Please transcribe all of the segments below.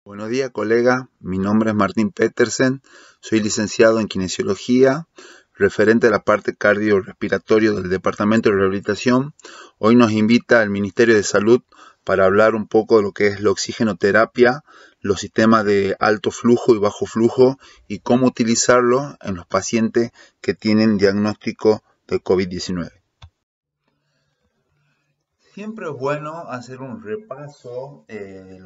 Buenos días, colega. Mi nombre es Martín Petersen. Soy licenciado en Kinesiología, referente a la parte cardiorrespiratoria del Departamento de Rehabilitación. Hoy nos invita el Ministerio de Salud para hablar un poco de lo que es la oxigenoterapia, los sistemas de alto flujo y bajo flujo y cómo utilizarlo en los pacientes que tienen diagnóstico de COVID-19. Siempre es bueno hacer un repaso de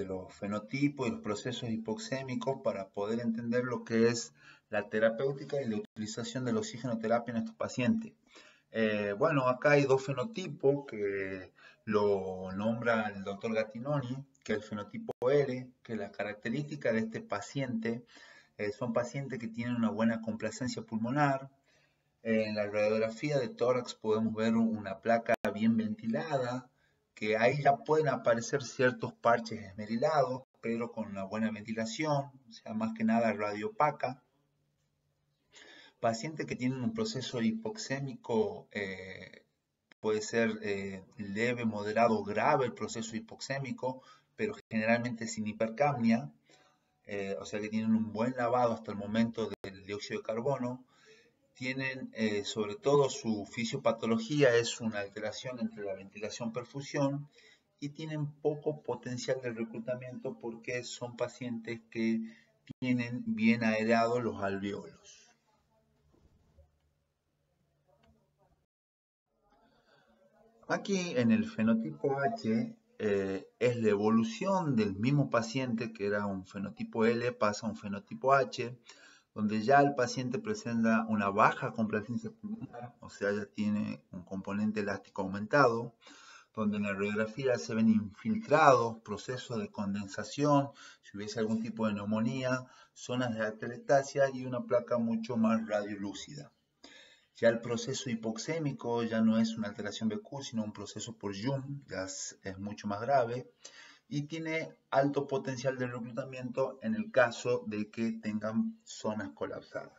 los fenotipos y los procesos hipoxémicos para poder entender lo que es la terapéutica y la utilización de la oxigenoterapia en estos pacientes. Bueno, acá hay dos fenotipos que lo nombra el doctor Gattinoni, que es el fenotipo L, que la característica de este paciente son pacientes que tienen una buena complacencia pulmonar. En la radiografía de tórax podemos ver una placa bien ventilada, que ahí ya pueden aparecer ciertos parches esmerilados, pero con una buena ventilación, o sea, más que nada radiopaca. Pacientes que tienen un proceso hipoxémico, puede ser leve, moderado, grave el proceso hipoxémico, pero generalmente sin hipercapnia, o sea que tienen un buen lavado hasta el momento del dióxido de carbono. Tienen, sobre todo su fisiopatología es una alteración entre la ventilación-perfusión y tienen poco potencial de reclutamiento porque son pacientes que tienen bien aerados los alvéolos. Aquí en el fenotipo H es la evolución del mismo paciente que era un fenotipo L, pasa a un fenotipo H, donde ya el paciente presenta una baja complacencia pulmonar, o sea, ya tiene un componente elástico aumentado, donde en la radiografía se ven infiltrados, procesos de condensación, si hubiese algún tipo de neumonía, zonas de atelectasia y una placa mucho más radiolúcida. Ya el proceso hipoxémico ya no es una alteración BQ, sino un proceso por Jung, ya es mucho más grave y tiene alto potencial de reclutamiento en el caso de que tengan zonas colapsadas.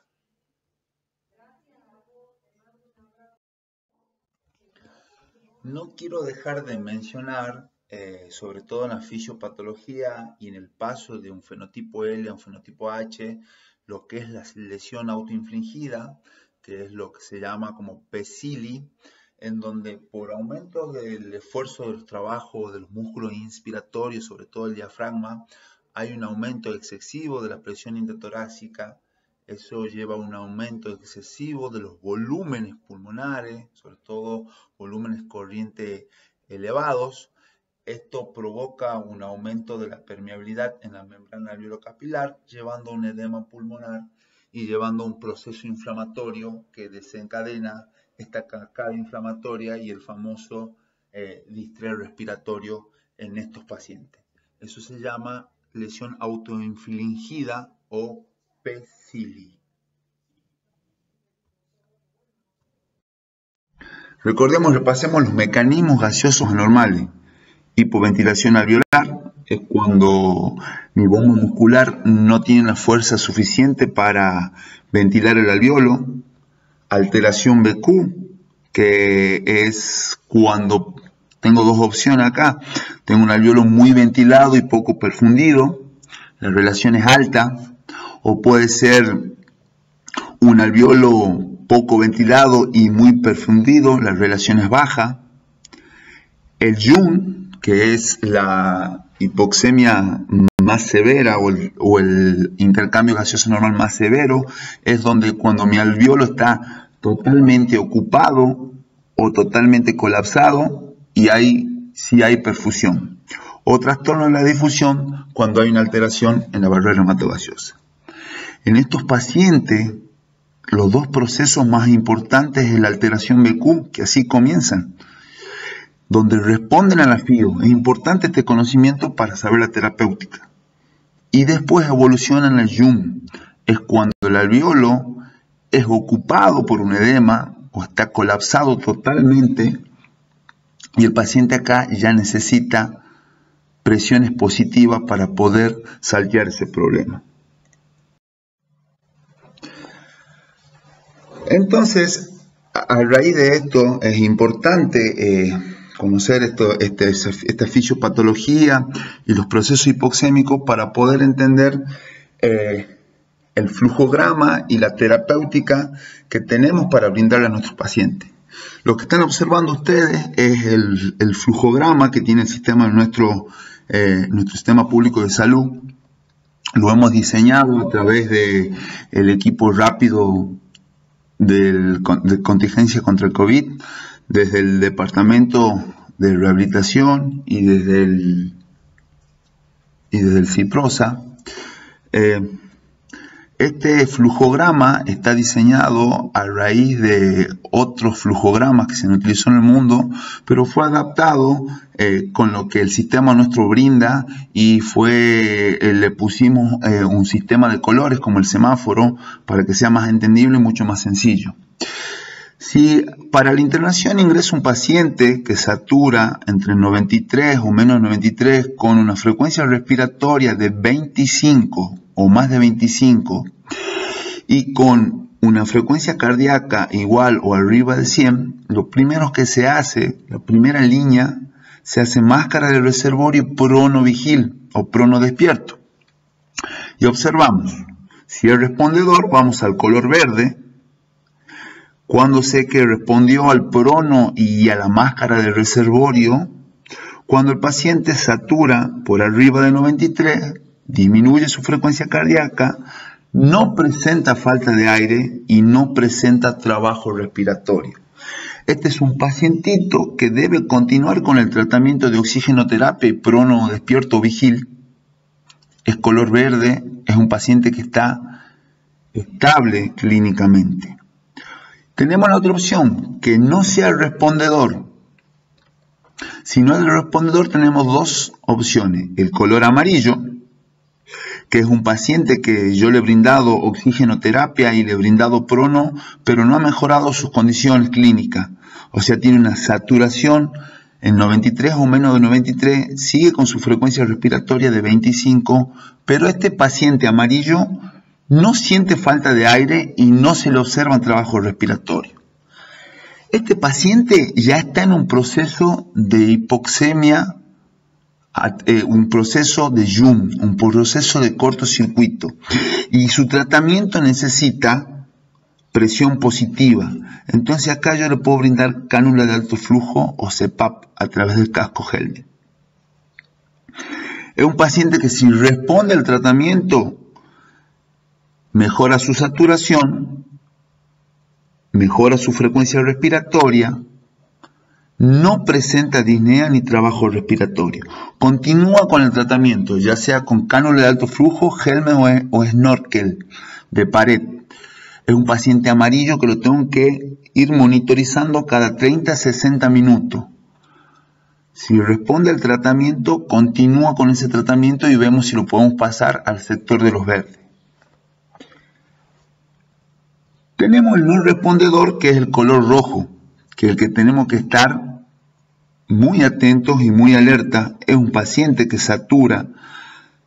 No quiero dejar de mencionar, sobre todo en la fisiopatología y en el paso de un fenotipo L a un fenotipo H, lo que es la lesión autoinfligida, que es lo que se llama como PECILI, en donde por aumento del esfuerzo de los trabajos de los músculos inspiratorios, sobre todo el diafragma, hay un aumento excesivo de la presión intratorácica. Eso lleva a un aumento excesivo de los volúmenes pulmonares, sobre todo volúmenes corriente elevados. Esto provoca un aumento de la permeabilidad en la membrana alveolo-capilar, llevando a un edema pulmonar y llevando a un proceso inflamatorio que desencadena esta cascada inflamatoria y el famoso distrés respiratorio en estos pacientes. Eso se llama lesión autoinfligida o PECILI. Recordemos, repasemos los mecanismos gaseosos anormales. Hipoventilación alveolar es cuando mi bomba muscular no tiene la fuerza suficiente para ventilar el alveolo. Alteración BQ, que es cuando tengo dos opciones acá. Tengo un alveolo muy ventilado y poco perfundido. La relación es alta. O puede ser un alveolo poco ventilado y muy perfundido. La relación es baja. El Jung, que es la hipoxemia más severa o el intercambio gaseoso normal más severo, es donde cuando mi alveolo está totalmente ocupado o totalmente colapsado y sí hay perfusión. O trastorno de la difusión cuando hay una alteración en la barrera hematogaseosa. En estos pacientes, los dos procesos más importantes es la alteración BQ, que así comienzan, donde responden a la FIO. Es importante este conocimiento para saber la terapéutica. Y después evolucionan al Jung. Es cuando el alveolo es ocupado por un edema o está colapsado totalmente y el paciente acá ya necesita presiones positivas para poder saltear ese problema. Entonces, a raíz de esto es importante conocer esta fisiopatología y los procesos hipoxémicos para poder entender el flujograma y la terapéutica que tenemos para brindarle a nuestros pacientes. Lo que están observando ustedes es el flujograma que tiene el sistema nuestro sistema público de salud. Lo hemos diseñado a través del equipo rápido de contingencia contra el COVID, desde el departamento de rehabilitación y desde el CIPROSA. Este flujograma está diseñado a raíz de otros flujogramas que se utilizó en el mundo, pero fue adaptado con lo que el sistema nuestro brinda y le pusimos un sistema de colores como el semáforo para que sea más entendible y mucho más sencillo. Si para la internación ingresa un paciente que satura entre 93 o menos de 93 con una frecuencia respiratoria de 25 o más de 25 y con una frecuencia cardíaca igual o arriba de 100, lo primero que se hace, la primera línea, se hace máscara de reservorio pronovigil o pronodespierto. Y observamos, si es respondedor, vamos al color verde. Cuando sé que respondió al prono y a la máscara de reservorio, cuando el paciente satura por arriba de 93, disminuye su frecuencia cardíaca, no presenta falta de aire y no presenta trabajo respiratorio. Este es un pacientito que debe continuar con el tratamiento de oxigenoterapia y prono despierto vigil. Es color verde, es un paciente que está estable clínicamente. Tenemos la otra opción, que no sea el respondedor. Si no es el respondedor, tenemos dos opciones. El color amarillo, que es un paciente que yo le he brindado oxigenoterapia y le he brindado prono, pero no ha mejorado sus condiciones clínicas. O sea, tiene una saturación en 93 o menos de 93, sigue con su frecuencia respiratoria de 25, pero este paciente amarillo no siente falta de aire y no se le observa trabajo respiratorio. Este paciente ya está en un proceso de hipoxemia, un proceso de YUM, un proceso de cortocircuito, y su tratamiento necesita presión positiva. Entonces acá yo le puedo brindar cánula de alto flujo o CPAP a través del casco Helmet. Es un paciente que si responde al tratamiento mejora su saturación, mejora su frecuencia respiratoria, no presenta disnea ni trabajo respiratorio. Continúa con el tratamiento, ya sea con cánula de alto flujo, Helmet o snorkel de pared. Es un paciente amarillo que lo tengo que ir monitorizando cada 30 a 60 minutos. Si responde al tratamiento, continúa con ese tratamiento y vemos si lo podemos pasar al sector de los verdes. Tenemos el no respondedor, que es el color rojo, que es el que tenemos que estar muy atentos y muy alerta. Es un paciente que satura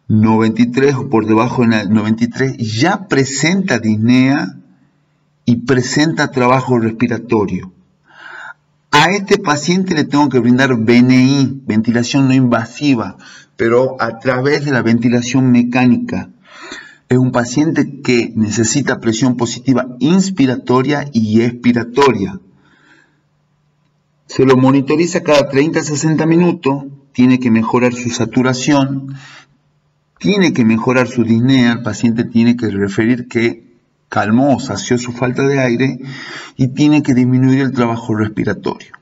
93 o por debajo de 93, ya presenta disnea y presenta trabajo respiratorio. A este paciente le tengo que brindar VNI, ventilación no invasiva, pero a través de la ventilación mecánica. Es un paciente que necesita presión positiva inspiratoria y expiratoria. Se lo monitoriza cada 30 a 60 minutos, tiene que mejorar su saturación, tiene que mejorar su disnea, el paciente tiene que referir que calmó o sació su falta de aire y tiene que disminuir el trabajo respiratorio.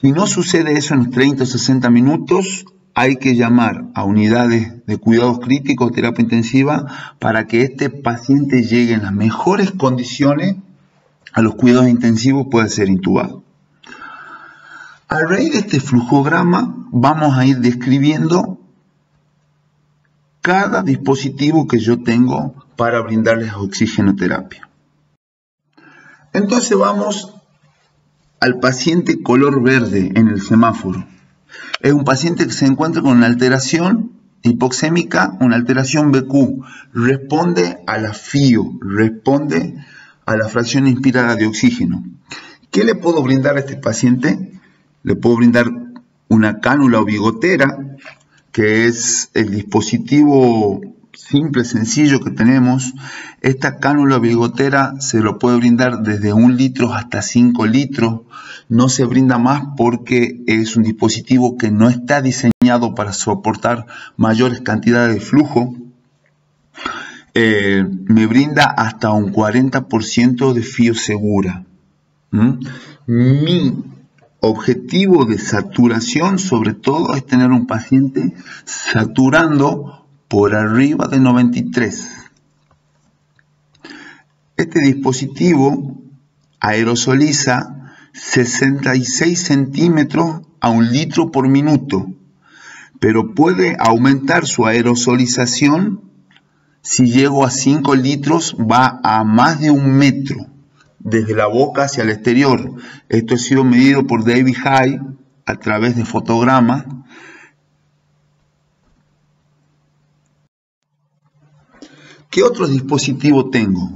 Si no sucede eso en los 30 o 60 minutos, hay que llamar a unidades de cuidados críticos, terapia intensiva, para que este paciente llegue en las mejores condiciones a los cuidados intensivos, puede ser intubado. A raíz de este flujograma vamos a ir describiendo cada dispositivo que yo tengo para brindarles oxigenoterapia. Entonces vamos al paciente color verde en el semáforo. Es un paciente que se encuentra con una alteración hipoxémica, una alteración BQ. Responde a la FIO, responde a la fracción inspirada de oxígeno. ¿Qué le puedo brindar a este paciente? Le puedo brindar una cánula o bigotera, que es el dispositivo simple, sencillo que tenemos. Esta cánula bigotera se lo puede brindar desde 1 litro hasta 5 litros. No se brinda más porque es un dispositivo que no está diseñado para soportar mayores cantidades de flujo. Me brinda hasta un 40% de fío segura. Mi objetivo de saturación, sobre todo, es tener un paciente saturando por arriba de 93. Este dispositivo aerosoliza 66 centímetros a 1 litro por minuto, pero puede aumentar su aerosolización. Si llego a 5 litros, va a más de 1 metro, desde la boca hacia el exterior. Esto ha sido medido por David Hay a través de fotogramas. ¿Qué otros dispositivos tengo?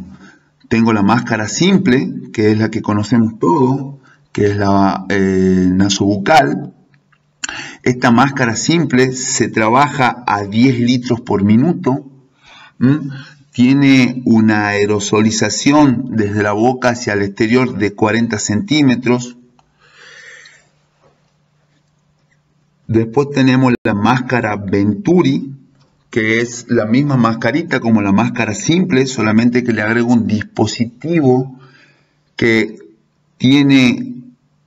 Tengo la máscara simple, que es la que conocemos todos, que es la nasobucal. Esta máscara simple se trabaja a 10 litros por minuto. Tiene una aerosolización desde la boca hacia el exterior de 40 centímetros. Después tenemos la máscara Venturi, que es la misma mascarita como la máscara simple, solamente que le agrego un dispositivo que tiene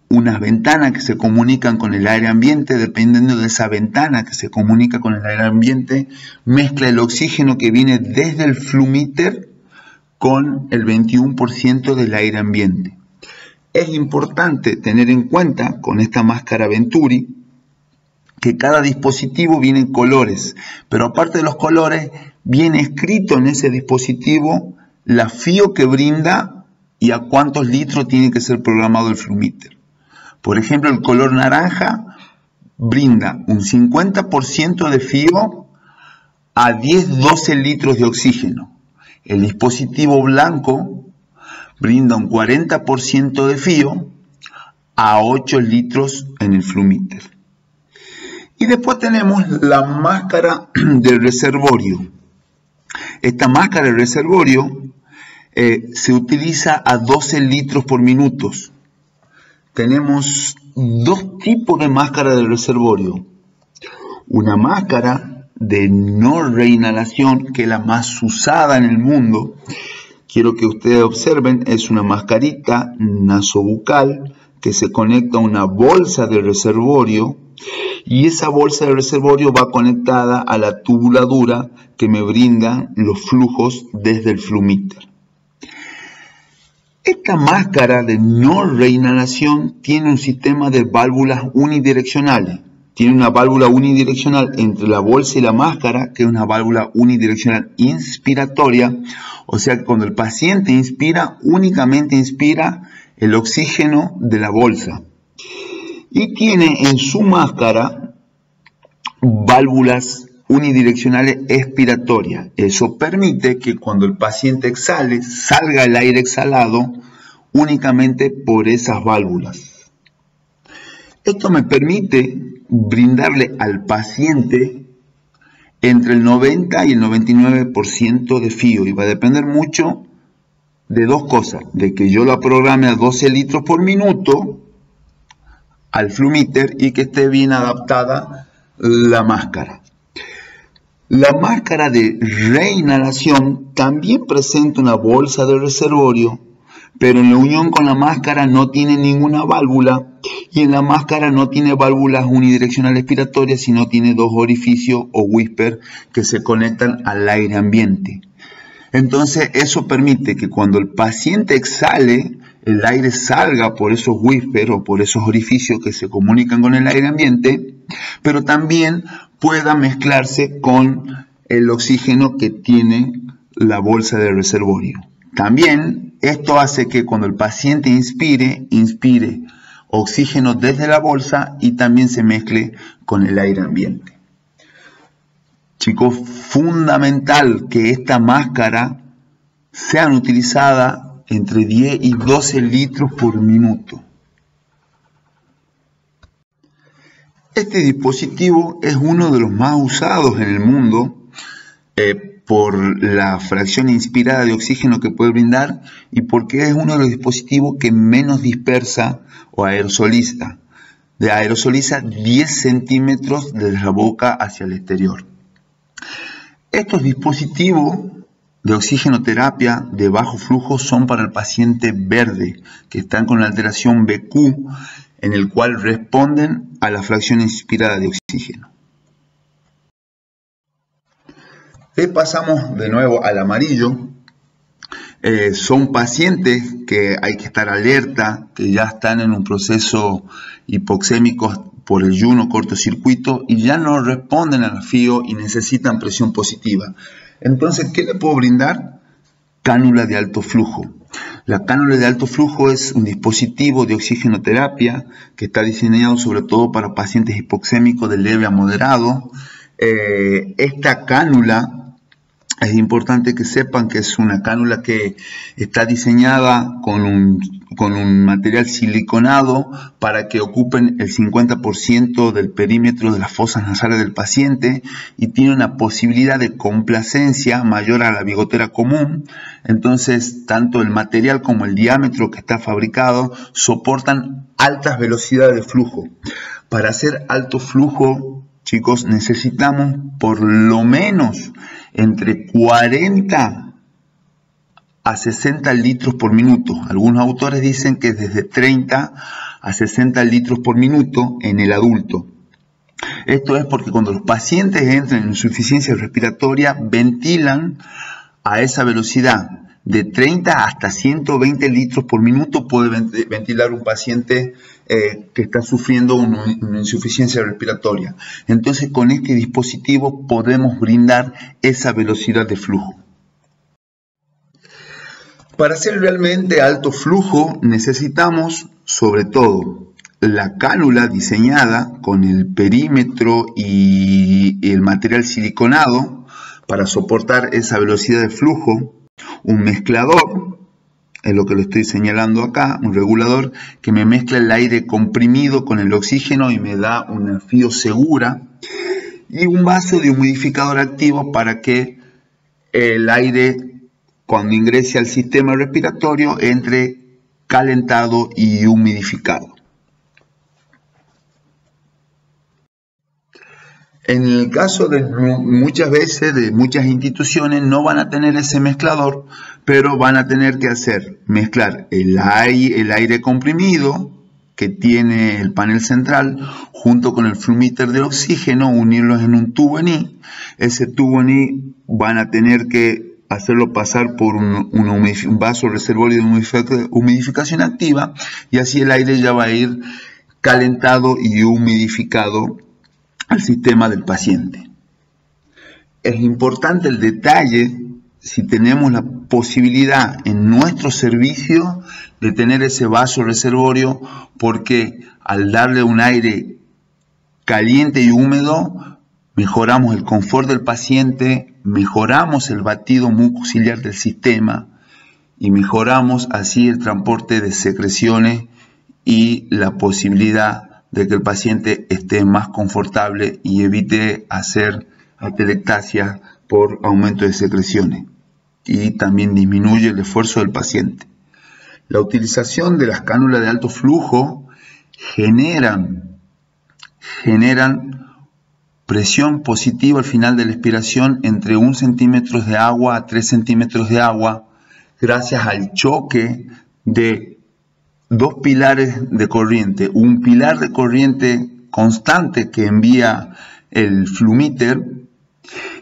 unas ventanas que se comunican con el aire ambiente. Dependiendo de esa ventana que se comunica con el aire ambiente, mezcla el oxígeno que viene desde el flumíter con el 21% del aire ambiente. Es importante tener en cuenta con esta máscara Venturi que cada dispositivo viene en colores, pero aparte de los colores, viene escrito en ese dispositivo la fío que brinda y a cuántos litros tiene que ser programado el flumíter. Por ejemplo, el color naranja brinda un 50% de fío a 10-12 litros de oxígeno. El dispositivo blanco brinda un 40% de fío a 8 litros en el flumíter. Y después tenemos la máscara del reservorio. Esta máscara del reservorio se utiliza a 12 litros por minuto. Tenemos dos tipos de máscara del reservorio. Una máscara de no reinhalación, que es la más usada en el mundo. Quiero que ustedes observen, es una mascarita nasobucal que se conecta a una bolsa de reservorio, y esa bolsa de reservorio va conectada a la tubuladura que me brinda los flujos desde el flumíter. Esta máscara de no reinhalación tiene un sistema de válvulas unidireccionales. Tiene una válvula unidireccional entre la bolsa y la máscara, que es una válvula unidireccional inspiratoria. O sea que cuando el paciente inspira, únicamente inspira el oxígeno de la bolsa. Y tiene en su máscara válvulas unidireccionales expiratorias. Eso permite que cuando el paciente exhale, salga el aire exhalado únicamente por esas válvulas. Esto me permite brindarle al paciente entre el 90 y el 99% de fío, y va a depender mucho de dos cosas: de que yo la programe a 12 litros por minuto al flumíter y que esté bien adaptada la máscara. La máscara de reinhalación también presenta una bolsa de reservorio, pero en la unión con la máscara no tiene ninguna válvula, y en la máscara no tiene válvulas unidireccionales expiratorias, sino tiene dos orificios o whisper que se conectan al aire ambiente. Entonces eso permite que cuando el paciente exhale, el aire salga por esos whispers o por esos orificios que se comunican con el aire ambiente, pero también pueda mezclarse con el oxígeno que tiene la bolsa de reservorio. También esto hace que cuando el paciente inspire oxígeno desde la bolsa y también se mezcle con el aire ambiente. Chicos, fundamental que esta máscara sean utilizadas entre 10 y 12 litros por minuto. Este dispositivo es uno de los más usados en el mundo por la fracción inspirada de oxígeno que puede brindar y porque es uno de los dispositivos que menos dispersa o aerosoliza. Aerosoliza 10 centímetros desde la boca hacia el exterior. Estos dispositivos de oxigenoterapia de bajo flujo son para el paciente verde, que están con la alteración BQ, en el cual responden a la fracción inspirada de oxígeno. Pasamos de nuevo al amarillo. Son pacientes que hay que estar alerta, que ya están en un proceso hipoxémico por el yuno cortocircuito y ya no responden al FIO y necesitan presión positiva. Entonces, ¿qué le puedo brindar? Cánula de alto flujo. La cánula de alto flujo es un dispositivo de oxigenoterapia que está diseñado sobre todo para pacientes hipoxémicos de leve a moderado. Esta cánula, es importante que sepan que es una cánula que está diseñada con un material siliconado para que ocupen el 50% del perímetro de las fosas nasales del paciente y tiene una posibilidad de complacencia mayor a la bigotera común. Entonces, tanto el material como el diámetro que está fabricado soportan altas velocidades de flujo. Para hacer alto flujo, chicos, necesitamos por lo menos entre 40 a 60 litros por minuto. Algunos autores dicen que desde 30 a 60 litros por minuto en el adulto. Esto es porque cuando los pacientes entran en insuficiencia respiratoria, ventilan a esa velocidad. De 30 hasta 120 litros por minuto puede ventilar un paciente que está sufriendo una insuficiencia respiratoria. Entonces, con este dispositivo podemos brindar esa velocidad de flujo. Para hacer realmente alto flujo necesitamos, sobre todo, la cánula diseñada con el perímetro y el material siliconado para soportar esa velocidad de flujo. Un mezclador, es lo que lo estoy señalando acá, un regulador que me mezcla el aire comprimido con el oxígeno y me da una FIO segura, y un vaso de humidificador activo para que el aire, cuando ingrese al sistema respiratorio, entre calentado y humidificado. En el caso de muchas veces, de muchas instituciones, no van a tener ese mezclador, pero van a tener que mezclar el aire comprimido que tiene el panel central junto con el flumíter de oxígeno, unirlos en un tubo en I. Ese tubo en I van a tener que hacerlo pasar por un vaso reservorio de humidificación activa, y así el aire ya va a ir calentado y humidificado al sistema del paciente. Es importante el detalle, si tenemos la posibilidad en nuestro servicio de tener ese vaso reservorio, porque al darle un aire caliente y húmedo mejoramos el confort del paciente, mejoramos el batido mucociliar del sistema y mejoramos así el transporte de secreciones y la posibilidad de que el paciente esté más confortable y evite hacer atelectasia por aumento de secreciones, y también disminuye el esfuerzo del paciente. La utilización de las cánulas de alto flujo generan presión positiva al final de la expiración entre 1 centímetro de agua a 3 centímetros de agua, gracias al choque de dos pilares de corriente, un pilar de corriente constante que envía el flumíter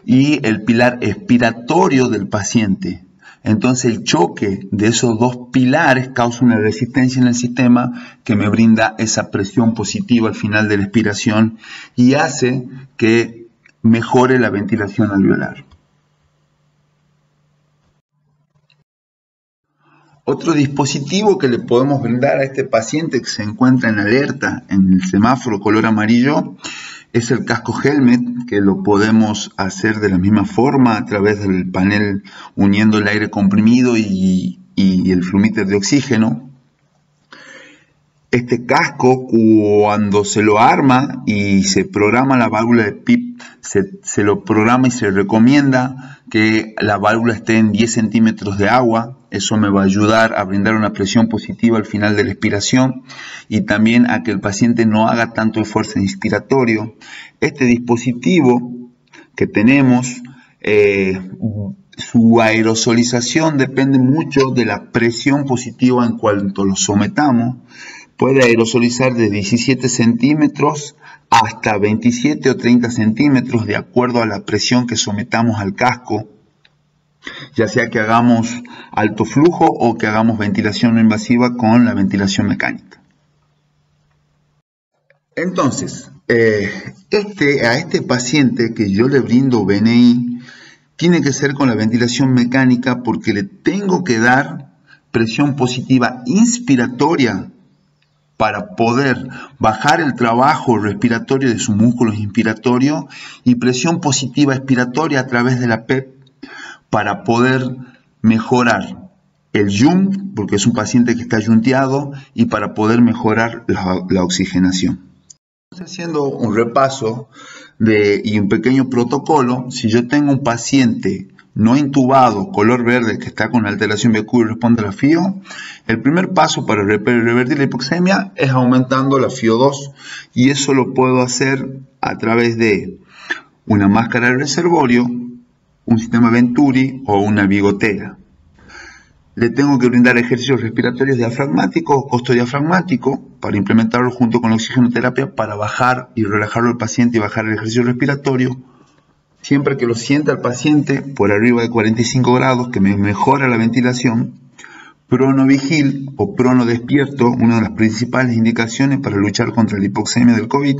y el pilar expiratorio del paciente. Entonces el choque de esos dos pilares causa una resistencia en el sistema que me brinda esa presión positiva al final de la expiración y hace que mejore la ventilación alveolar. Otro dispositivo que le podemos brindar a este paciente que se encuentra en alerta en el semáforo color amarillo es el casco helmet, que lo podemos hacer de la misma forma a través del panel uniendo el aire comprimido y el flumíter de oxígeno. Este casco, cuando se lo arma y se programa la válvula de PIP, se lo programa y se recomienda que la válvula esté en 10 centímetros de agua. Eso me va a ayudar a brindar una presión positiva al final de la expiración y también a que el paciente no haga tanto esfuerzo inspiratorio. Este dispositivo que tenemos, su aerosolización depende mucho de la presión positiva en cuanto lo sometamos. Puede aerosolizar de 17 centímetros hasta 27 o 30 centímetros de acuerdo a la presión que sometamos al casco, ya sea que hagamos alto flujo o que hagamos ventilación no invasiva con la ventilación mecánica. Entonces, a este paciente que yo le brindo BNI, tiene que ser con la ventilación mecánica porque le tengo que dar presión positiva inspiratoria para poder bajar el trabajo respiratorio de sus músculos inspiratorios y presión positiva expiratoria a través de la PEP para poder mejorar el YUM, porque es un paciente que está yunteado, y para poder mejorar la oxigenación. Haciendo un repaso y un pequeño protocolo, si yo tengo un paciente no intubado, color verde, que está con alteración BQ y responde a la FIO, el primer paso para revertir la hipoxemia es aumentando la FIO2, y eso lo puedo hacer a través de una máscara de reservorio, un sistema Venturi o una bigotera. Le tengo que brindar ejercicios respiratorios diafragmáticos o costo diafragmático para implementarlo junto con la oxigenoterapia para bajar y relajarlo al paciente y bajar el ejercicio respiratorio. Siempre que lo sienta el paciente por arriba de 45 grados, que me mejora la ventilación. Pronovigil o prono despierto, una de las principales indicaciones para luchar contra la hipoxemia del COVID.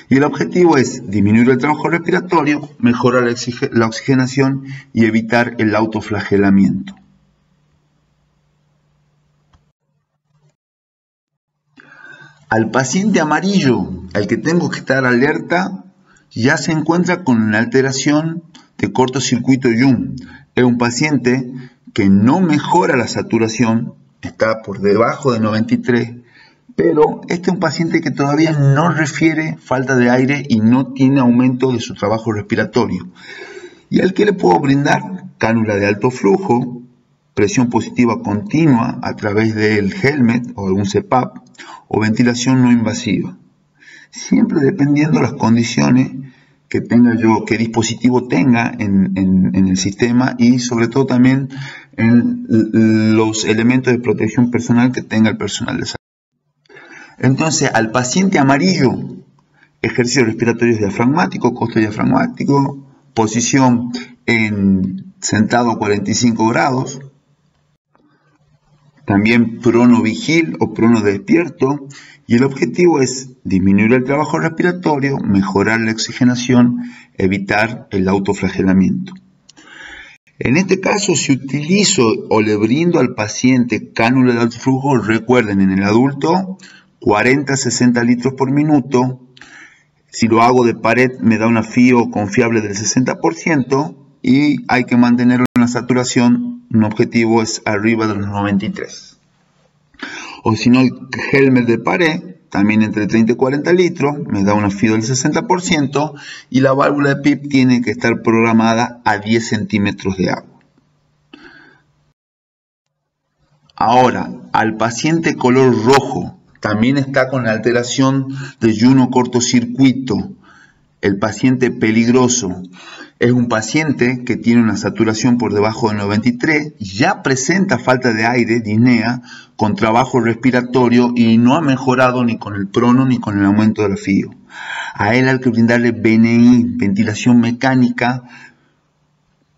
Y el objetivo es disminuir el trabajo respiratorio, mejorar la oxigenación y evitar el autoflagelamiento. Al paciente amarillo, al que tengo que estar alerta, ya se encuentra con una alteración de cortocircuito YUM. Es un paciente que no mejora la saturación, está por debajo de 93, pero este es un paciente que todavía no refiere falta de aire y no tiene aumento de su trabajo respiratorio. Y al que le puedo brindar cánula de alto flujo, presión positiva continua a través del helmet o algún CPAP, o ventilación no invasiva. Siempre dependiendo de las condiciones que tenga yo, qué dispositivo tenga en el sistema y sobre todo también en los elementos de protección personal que tenga el personal de salud. Entonces, al paciente amarillo, ejercicios respiratorios diafragmáticos, costo diafragmático, posición en sentado a 45 grados, también pronovigil o prono despierto, y el objetivo es disminuir el trabajo respiratorio, mejorar la oxigenación, evitar el autoflagelamiento. En este caso, si utilizo o le brindo al paciente cánula de alto flujo, recuerden, en el adulto 40 a 60 litros por minuto. Si lo hago de pared me da una FIO confiable del 60% y hay que mantener una saturación. Un objetivo es arriba de los 93. O si no, el helmet de pared, también entre 30 y 40 litros, me da una FIO del 60% y la válvula de PIP tiene que estar programada a 10 centímetros de agua. Ahora, al paciente color rojo, también está con alteración de yuno cortocircuito. El paciente peligroso es un paciente que tiene una saturación por debajo de 93, ya presenta falta de aire, disnea, con trabajo respiratorio y no ha mejorado ni con el prono ni con el aumento de la FIO. A él hay que brindarle BNI, ventilación mecánica,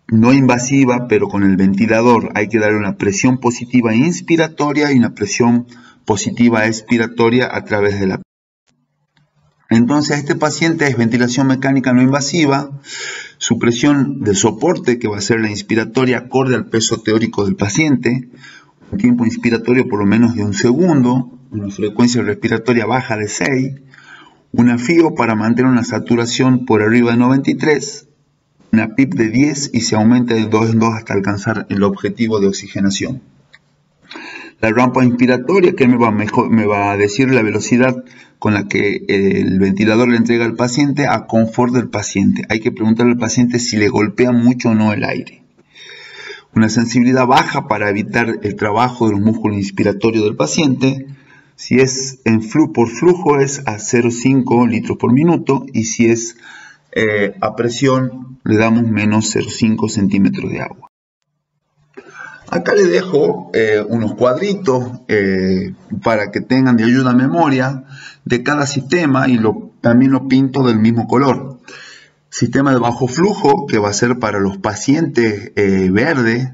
no invasiva, pero con el ventilador. Hay que darle una presión positiva inspiratoria y una presión positiva expiratoria a través de la. Entonces, este paciente es ventilación mecánica no invasiva, su presión de soporte, que va a ser la inspiratoria acorde al peso teórico del paciente, un tiempo inspiratorio por lo menos de 1 segundo, una frecuencia respiratoria baja de 6, una FIO para mantener una saturación por arriba de 93, una PIP de 10 y se aumenta de 2 en 2 hasta alcanzar el objetivo de oxigenación. La rampa inspiratoria, que me va a decir la velocidad con la que el ventilador le entrega al paciente a confort del paciente. Hay que preguntarle al paciente si le golpea mucho o no el aire. Una sensibilidad baja para evitar el trabajo de los músculos inspiratorios del paciente. Si es por flujo es a 0,5 litros por minuto, y si es a presión le damos menos 0,5 centímetros de agua. Acá les dejo unos cuadritos para que tengan de ayuda a memoria de cada sistema, y también lo pinto del mismo color. Sistema de bajo flujo, que va a ser para los pacientes verdes,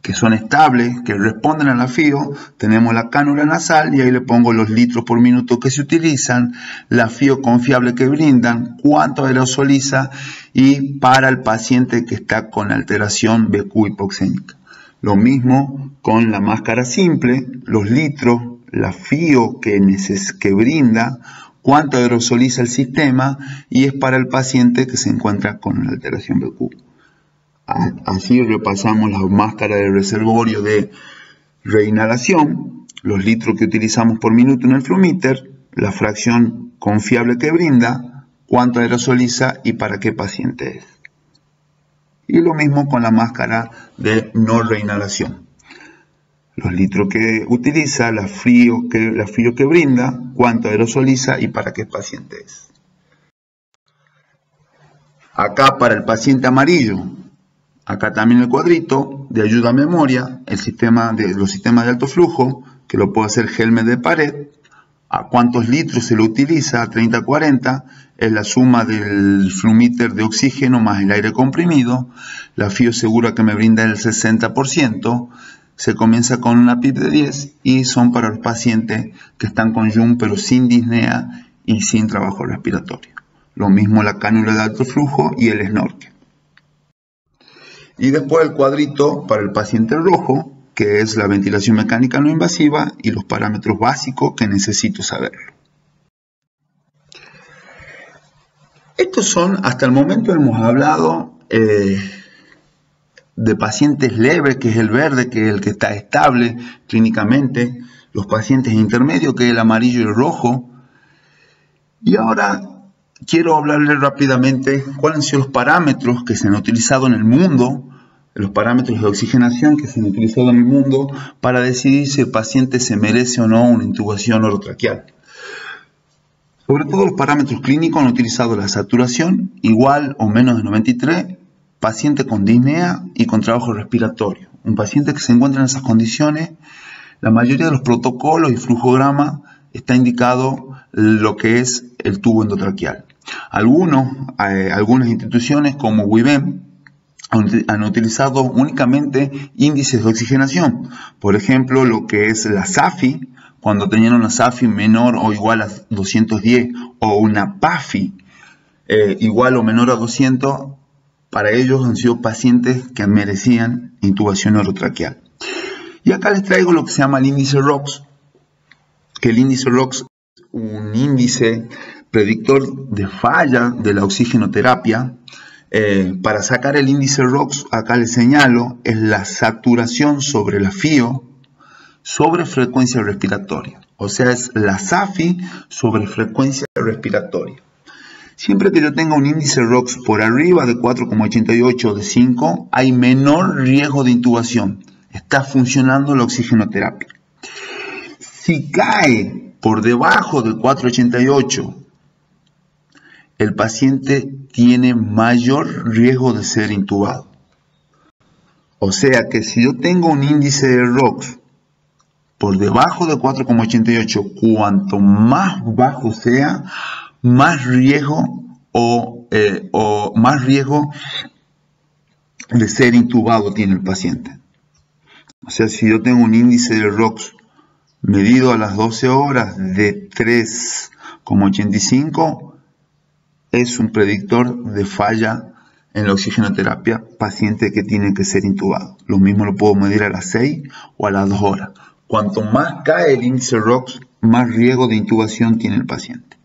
que son estables, que responden a la FIO. Tenemos la cánula nasal y ahí le pongo los litros por minuto que se utilizan, la FIO confiable que brindan, cuánto aerosoliza, y para el paciente que está con alteración BQ hipoxémica. Lo mismo con la máscara simple, los litros, la FIO que brinda, cuánto aerosoliza el sistema, y es para el paciente que se encuentra con la alteración BQ. Así repasamos las máscaras de reservorio de reinhalación, los litros que utilizamos por minuto en el Flumiter, la fracción confiable que brinda, cuánto aerosoliza y para qué paciente es. Y lo mismo con la máscara de no reinhalación. Los litros que utiliza, la FIO que brinda, cuánto aerosoliza y para qué paciente es. Acá para el paciente amarillo, acá también el cuadrito de ayuda a memoria, los sistemas de alto flujo, que lo puedo hacer Helmet de pared, a cuántos litros se lo utiliza, a 30-40, es la suma del Flumiter de oxígeno más el aire comprimido, la FIO segura que me brinda el 60%, se comienza con una PIP de 10 y son para los pacientes que están con YUM pero sin disnea y sin trabajo respiratorio. Lo mismo la cánula de alto flujo y el snorkel. Y después el cuadrito para el paciente rojo, que es la ventilación mecánica no invasiva y los parámetros básicos que necesito saberlo. Estos son, hasta el momento hemos hablado de pacientes leves, que es el verde, que es el que está estable clínicamente, los pacientes intermedios, que es el amarillo y el rojo. Y ahora quiero hablarles rápidamente cuáles han sido los parámetros que se han utilizado en el mundo, los parámetros de oxigenación que se han utilizado en el mundo para decidir si el paciente se merece o no una intubación orotraqueal. Sobre todo los parámetros clínicos han utilizado la saturación igual o menos de 93, paciente con disnea y con trabajo respiratorio. Un paciente que se encuentra en esas condiciones, la mayoría de los protocolos y flujograma está indicado lo que es el tubo endotraqueal. Algunas instituciones como WIBEM han utilizado únicamente índices de oxigenación. Por ejemplo, lo que es la SAFI, cuando tenían una SAFI menor o igual a 210, o una PAFI igual o menor a 200, para ellos han sido pacientes que merecían intubación orotraqueal. Y acá les traigo lo que se llama el índice ROX, que el índice ROX es un índice predictor de falla de la oxigenoterapia. Para sacar el índice ROX, acá les señalo, es la saturación sobre la FIO sobre frecuencia respiratoria. O sea, es la SAFI sobre frecuencia respiratoria. Siempre que yo tenga un índice ROX por arriba de 4,88 o de 5, hay menor riesgo de intubación. Está funcionando la oxigenoterapia. Si cae por debajo de 4,88, el paciente tiene mayor riesgo de ser intubado. O sea que si yo tengo un índice de ROX por debajo de 4,88, cuanto más bajo sea, más riesgo más riesgo de ser intubado tiene el paciente. O sea, si yo tengo un índice de ROX medido a las 12 horas de 3,85, es un predictor de falla en la oxigenoterapia, paciente que tiene que ser intubado. Lo mismo lo puedo medir a las 6 o a las 2 horas. Cuanto más cae el índice ROX, más riesgo de intubación tiene el paciente.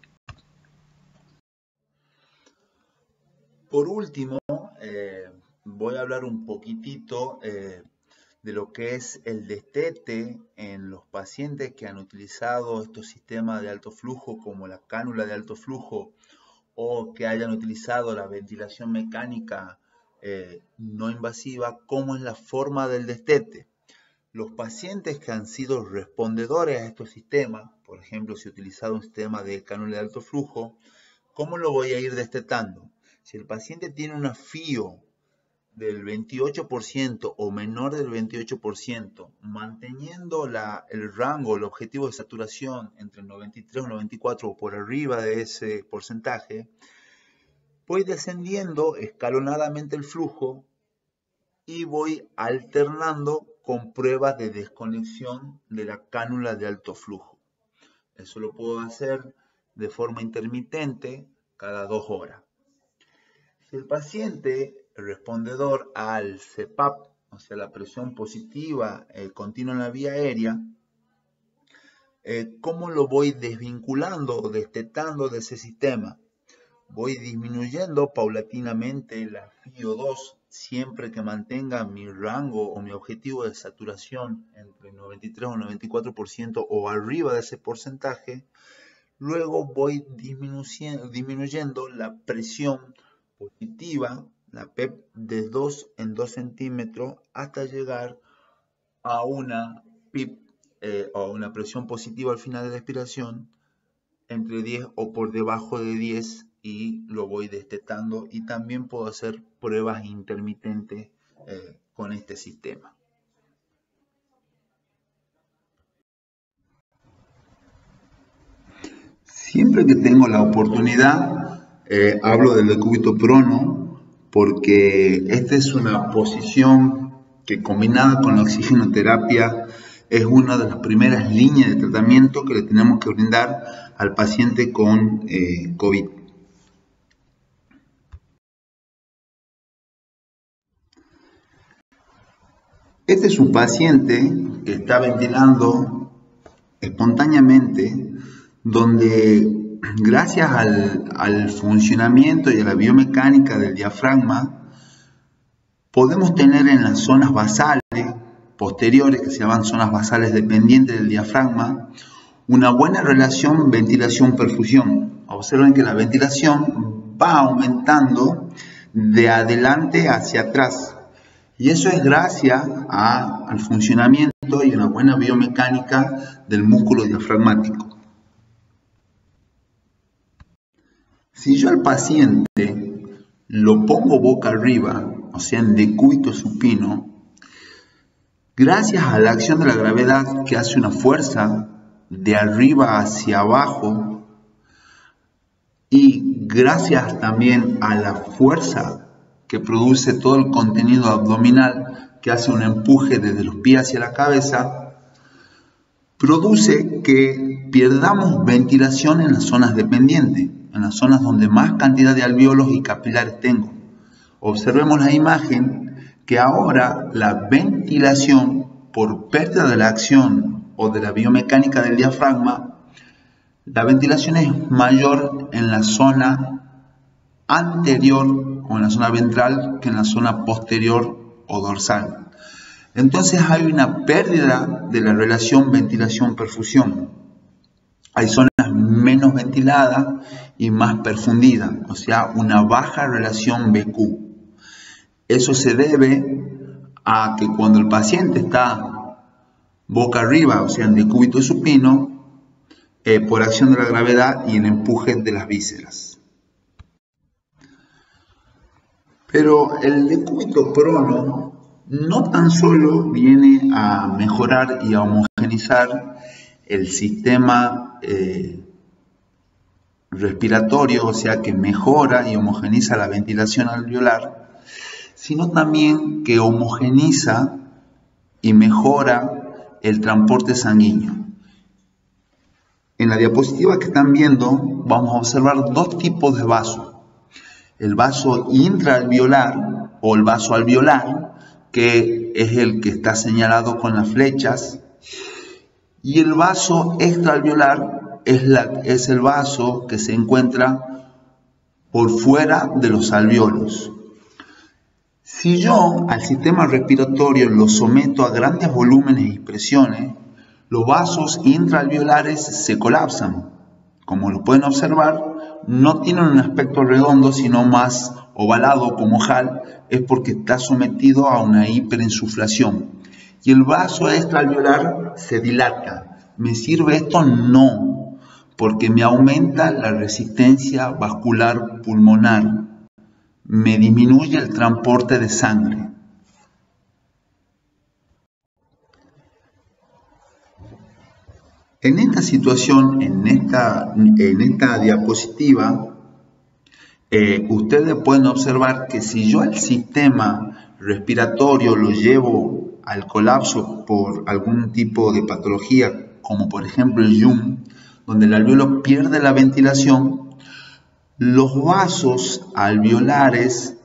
Por último, voy a hablar un poquitito de lo que es el destete en los pacientes que han utilizado estos sistemas de alto flujo como la cánula de alto flujo o que hayan utilizado la ventilación mecánica no invasiva, cómo es la forma del destete. Los pacientes que han sido respondedores a estos sistemas, por ejemplo, si he utilizado un sistema de cánula de alto flujo, ¿cómo lo voy a ir destetando? Si el paciente tiene un afío del 28% o menor del 28%, manteniendo el rango, el objetivo de saturación entre el 93 y el 94 o por arriba de ese porcentaje, voy descendiendo escalonadamente el flujo y voy alternando con pruebas de desconexión de la cánula de alto flujo. Eso lo puedo hacer de forma intermitente cada 2 horas. Si el paciente respondedor al CPAP, o sea, la presión positiva continua en la vía aérea, ¿cómo lo voy desvinculando o destetando de ese sistema? Voy disminuyendo paulatinamente el afío 2 siempre que mantenga mi rango o mi objetivo de saturación entre el 93 o 94% o arriba de ese porcentaje. Luego voy disminuyendo la presión positiva, la PEP, de 2 en 2 centímetros hasta llegar a una PIP o una presión positiva al final de la expiración entre 10 o por debajo de 10 y lo voy destetando, y también puedo hacer pruebas intermitentes con este sistema. Siempre que tengo la oportunidad hablo del decúbito prono, porque esta es una posición que combinada con la oxigenoterapia es una de las primeras líneas de tratamiento que le tenemos que brindar al paciente con COVID. Este es un paciente que está ventilando espontáneamente, donde gracias al funcionamiento y a la biomecánica del diafragma podemos tener en las zonas basales posteriores, que se llaman zonas basales dependientes del diafragma, una buena relación ventilación-perfusión. Observen que la ventilación va aumentando de adelante hacia atrás, y eso es gracias al funcionamiento y a una buena biomecánica del músculo diafragmático. Si yo al paciente lo pongo boca arriba, o sea en decúbito supino, gracias a la acción de la gravedad que hace una fuerza de arriba hacia abajo y gracias también a la fuerza que produce todo el contenido abdominal que hace un empuje desde los pies hacia la cabeza, produce que perdamos ventilación en las zonas dependientes, en las zonas donde más cantidad de alvéolos y capilares tengo. Observemos la imagen que ahora la ventilación por pérdida de la acción o de la biomecánica del diafragma, la ventilación es mayor en la zona anterior o en la zona ventral que en la zona posterior o dorsal. Entonces hay una pérdida de la relación ventilación-perfusión. Hay zonas menos ventiladas y más perfundidas, o sea, una baja relación BQ. Eso se debe a que cuando el paciente está boca arriba, o sea, en decúbito supino, por acción de la gravedad y el empuje de las vísceras. Pero el decúbito prono no tan solo viene a mejorar y a homogeneizar el sistema respiratorio, o sea que mejora y homogeneiza la ventilación alveolar, sino también que homogeneiza y mejora el transporte sanguíneo. En la diapositiva que están viendo vamos a observar dos tipos de vasos. El vaso intraalveolar o el vaso alveolar, que es el que está señalado con las flechas, y el vaso extraalveolar es el vaso que se encuentra por fuera de los alvéolos. Si yo al sistema respiratorio lo someto a grandes volúmenes y presiones, los vasos intraalveolares se colapsan. Como lo pueden observar, no tienen un aspecto redondo, sino más ovalado como ojal, es porque está sometido a una hiperinsuflación. Y el vaso extraalveolar se dilata. ¿Me sirve esto? No, porque me aumenta la resistencia vascular pulmonar. Me disminuye el transporte de sangre. En esta situación, en esta diapositiva, ustedes pueden observar que si yo al sistema respiratorio lo llevo al colapso por algún tipo de patología, como por ejemplo el Jung, donde el alveolo pierde la ventilación, los vasos alveolares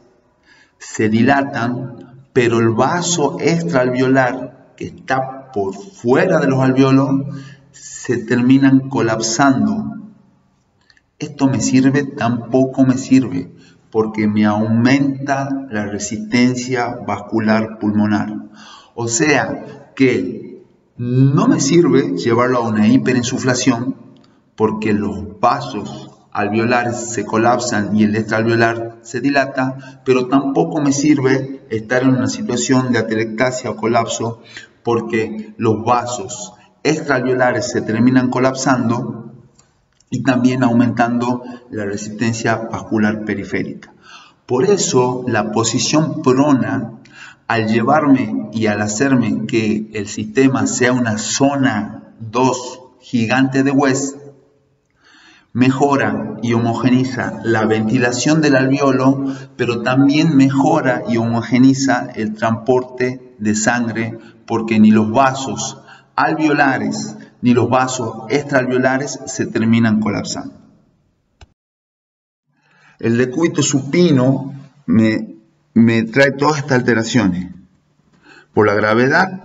se dilatan, pero el vaso extraalveolar, que está por fuera de los alveolos, se terminan colapsando. ¿Esto me sirve? Tampoco me sirve, porque me aumenta la resistencia vascular pulmonar. O sea que no me sirve llevarlo a una hiperinsuflación, porque los vasos alveolares se colapsan y el extraalveolar se dilata, pero tampoco me sirve estar en una situación de atelectasia o colapso, porque los vasos extraalveolares se terminan colapsando y también aumentando la resistencia vascular periférica. Por eso la posición prona, al llevarme y al hacerme que el sistema sea una zona 2 gigante de West, mejora y homogeniza la ventilación del alveolo, pero también mejora y homogeniza el transporte de sangre, porque ni los vasos alveolares ni los vasos extraalveolares se terminan colapsando. El decúbito supino me trae todas estas alteraciones. Por la gravedad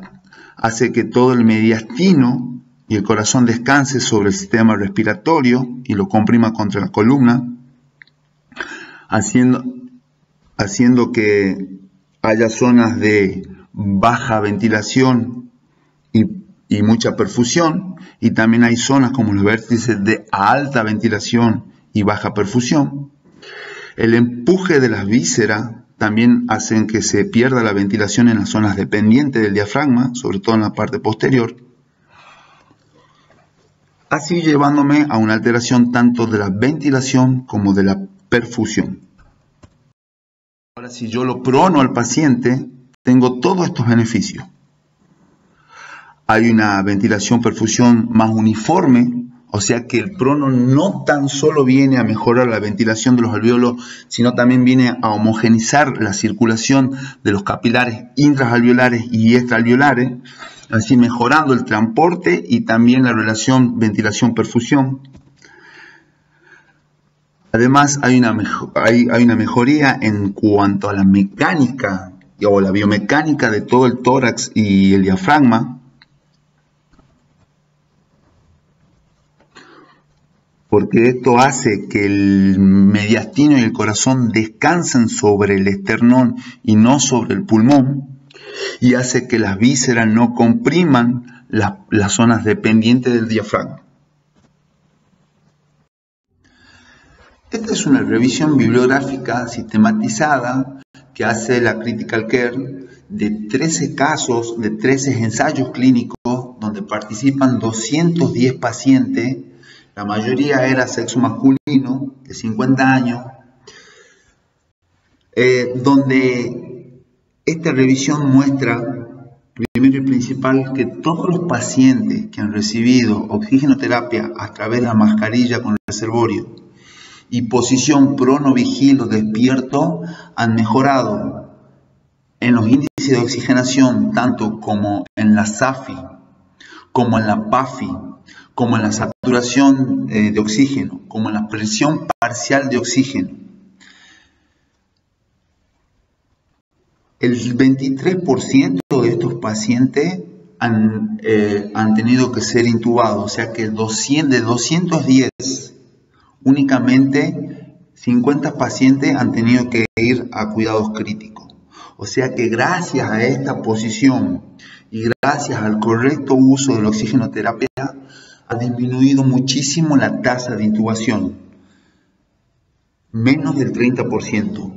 hace que todo el mediastino y el corazón descanse sobre el sistema respiratorio y lo comprima contra la columna, haciendo que haya zonas de baja ventilación y mucha perfusión, y también hay zonas como los vértices de alta ventilación y baja perfusión. El empuje de las vísceras también hacen que se pierda la ventilación en las zonas dependientes del diafragma, sobre todo en la parte posterior, así llevándome a una alteración tanto de la ventilación como de la perfusión. Ahora, si yo lo prono al paciente, tengo todos estos beneficios. Hay una ventilación-perfusión más uniforme, o sea que el prono no tan solo viene a mejorar la ventilación de los alveolos, sino también viene a homogenizar la circulación de los capilares intraalveolares y extraalveolares, así mejorando el transporte y también la relación ventilación-perfusión. Además hay una mejoría en cuanto a la mecánica o la biomecánica de todo el tórax y el diafragma, porque esto hace que el mediastino y el corazón descansen sobre el esternón y no sobre el pulmón, y hace que las vísceras no compriman las zonas dependientes del diafragma. Esta es una revisión bibliográfica sistematizada que hace la Critical Care de 13 casos, de 13 ensayos clínicos donde participan 210 pacientes. La mayoría era sexo masculino, de 50 años, donde esta revisión muestra, primero y principal, que todos los pacientes que han recibido oxigenoterapia a través de la mascarilla con reservorio y posición prono-vigilo despierto han mejorado en los índices de oxigenación, tanto como en la SAFI, como en la PAFI, como en la saturación de oxígeno, como en la presión parcial de oxígeno. El 23% de estos pacientes han tenido que ser intubados, o sea que de 210, únicamente 50 pacientes han tenido que ir a cuidados críticos. O sea que gracias a esta posición y gracias al correcto uso de la oxigenoterapia ha disminuido muchísimo la tasa de intubación, menos del 30%.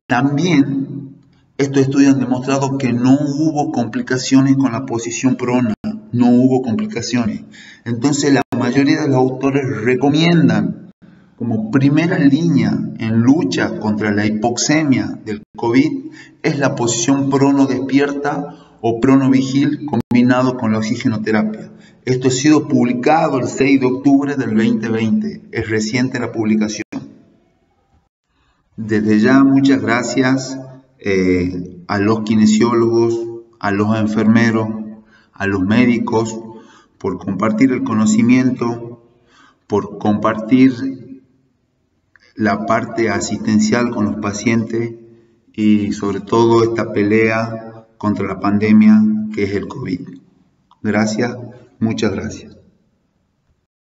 También estos estudios han demostrado que no hubo complicaciones con la posición prona, no hubo complicaciones. Entonces la mayoría de los autores recomiendan como primera línea en lucha contra la hipoxemia del COVID es la posición prono despierta o prono vigil combinado con la oxigenoterapia. Esto ha sido publicado el 6 de octubre del 2020, es reciente la publicación. Desde ya muchas gracias a los kinesiólogos, a los enfermeros, a los médicos por compartir el conocimiento, por compartir la parte asistencial con los pacientes y sobre todo esta pelea contra la pandemia que es el COVID. Gracias, muchas gracias.